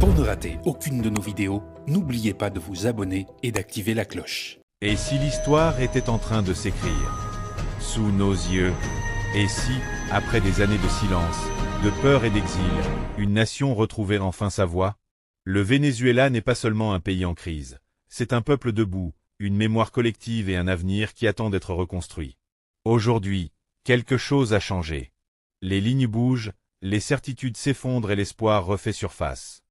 Pour ne rater aucune de nos vidéos, n'oubliez pas de vous abonner et d'activer la cloche. Et si l'histoire était en train de s'écrire sous nos yeux? Et si, après des années de silence, de peur et d'exil, une nation retrouvait enfin sa voix? Le Venezuela n'est pas seulement un pays en crise, c'est un peuple debout, une mémoire collective et un avenir qui attend d'être reconstruit. Aujourd'hui, quelque chose a changé. Les lignes bougent, les certitudes s'effondrent et l'espoir refait surface.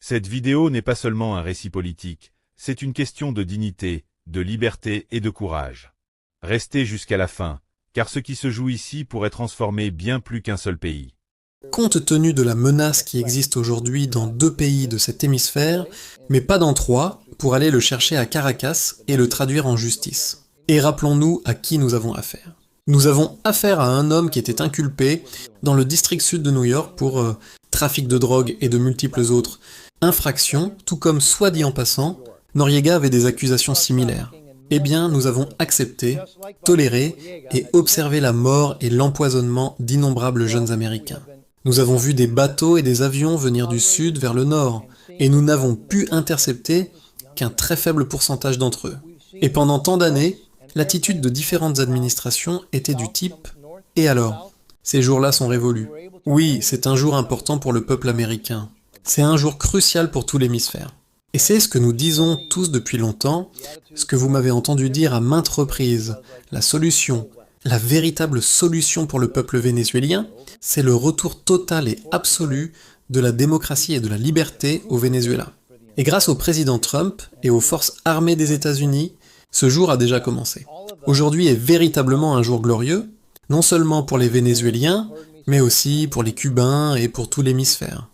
Cette vidéo n'est pas seulement un récit politique, c'est une question de dignité, de liberté et de courage. Restez jusqu'à la fin, car ce qui se joue ici pourrait transformer bien plus qu'un seul pays. Compte tenu de la menace qui existe aujourd'hui dans 2 pays de cet hémisphère, mais pas dans 3, pour aller le chercher à Caracas et le traduire en justice. Et rappelons-nous à qui nous avons affaire. Nous avons affaire à un homme qui était inculpé dans le district sud de New York pour trafic de drogue et de multiples autres infractions, tout comme, soit dit en passant, Noriega avait des accusations similaires. Eh bien, nous avons accepté, toléré et observé la mort et l'empoisonnement d'innombrables jeunes Américains. Nous avons vu des bateaux et des avions venir du sud vers le nord, et nous n'avons pu intercepter qu'un très faible pourcentage d'entre eux. Et pendant tant d'années, l'attitude de différentes administrations était du type « Et alors ? Ces jours-là sont révolus. Oui, c'est un jour important pour le peuple américain. C'est un jour crucial pour tout l'hémisphère. » Et c'est ce que nous disons tous depuis longtemps, ce que vous m'avez entendu dire à maintes reprises. La solution, la véritable solution pour le peuple vénézuélien, c'est le retour total et absolu de la démocratie et de la liberté au Venezuela. Et grâce au président Trump et aux forces armées des États-Unis, ce jour a déjà commencé. Aujourd'hui est véritablement un jour glorieux, non seulement pour les Vénézuéliens, mais aussi pour les Cubains et pour tout l'hémisphère.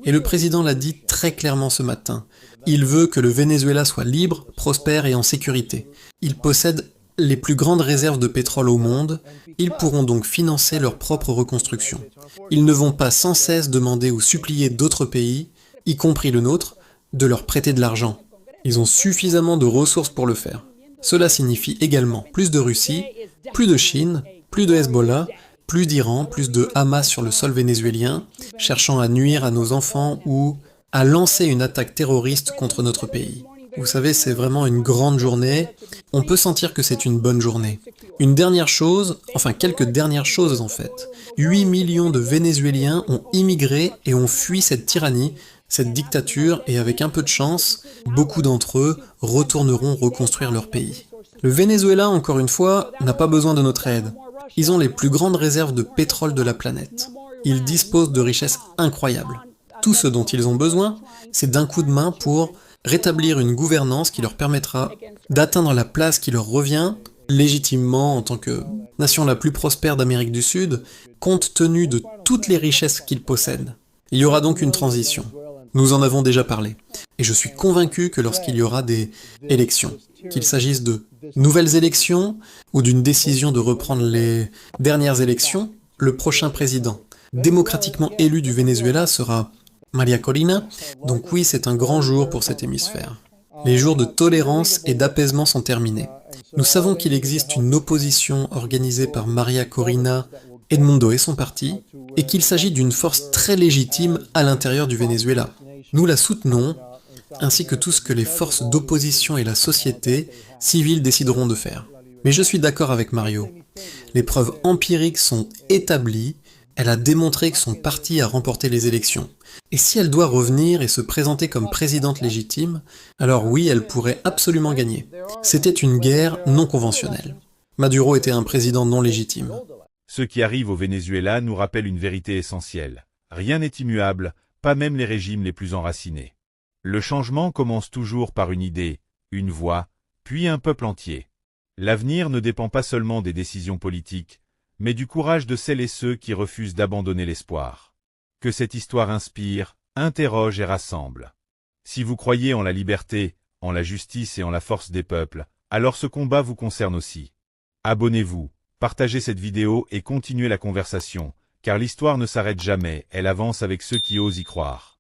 Et le président l'a dit très clairement ce matin. Il veut que le Venezuela soit libre, prospère et en sécurité. Il possède les plus grandes réserves de pétrole au monde, ils pourront donc financer leur propre reconstruction. Ils ne vont pas sans cesse demander ou supplier d'autres pays, y compris le nôtre, de leur prêter de l'argent. Ils ont suffisamment de ressources pour le faire. Cela signifie également plus de Russie, plus de Chine, plus de Hezbollah, plus d'Iran, plus de Hamas sur le sol vénézuélien, cherchant à nuire à nos enfants ou à lancer une attaque terroriste contre notre pays. Vous savez, c'est vraiment une grande journée. On peut sentir que c'est une bonne journée. Une dernière chose, enfin quelques dernières choses en fait. 8 millions de Vénézuéliens ont immigré et ont fui cette tyrannie, cette dictature, et avec un peu de chance, beaucoup d'entre eux retourneront reconstruire leur pays. Le Venezuela, encore une fois, n'a pas besoin de notre aide. Ils ont les plus grandes réserves de pétrole de la planète. Ils disposent de richesses incroyables. Tout ce dont ils ont besoin, c'est d'un coup de main pour rétablir une gouvernance qui leur permettra d'atteindre la place qui leur revient légitimement en tant que nation la plus prospère d'Amérique du Sud, compte tenu de toutes les richesses qu'ils possèdent. Il y aura donc une transition. Nous en avons déjà parlé. Et je suis convaincu que lorsqu'il y aura des élections, qu'il s'agisse de nouvelles élections ou d'une décision de reprendre les dernières élections, le prochain président démocratiquement élu du Venezuela sera Maria Corina, donc oui, c'est un grand jour pour cet hémisphère. Les jours de tolérance et d'apaisement sont terminés. Nous savons qu'il existe une opposition organisée par Maria Corina, Edmundo et son parti, et qu'il s'agit d'une force très légitime à l'intérieur du Venezuela. Nous la soutenons, ainsi que tout ce que les forces d'opposition et la société civile décideront de faire. Mais je suis d'accord avec Mario. Les preuves empiriques sont établies, elle a démontré que son parti a remporté les élections. Et si elle doit revenir et se présenter comme présidente légitime, alors oui, elle pourrait absolument gagner. C'était une guerre non conventionnelle. Maduro était un président non légitime. Ce qui arrive au Venezuela nous rappelle une vérité essentielle. Rien n'est immuable, pas même les régimes les plus enracinés. Le changement commence toujours par une idée, une voix, puis un peuple entier. L'avenir ne dépend pas seulement des décisions politiques, mais du courage de celles et ceux qui refusent d'abandonner l'espoir. Que cette histoire inspire, interroge et rassemble. Si vous croyez en la liberté, en la justice et en la force des peuples, alors ce combat vous concerne aussi. Abonnez-vous, partagez cette vidéo et continuez la conversation, car l'histoire ne s'arrête jamais, elle avance avec ceux qui osent y croire.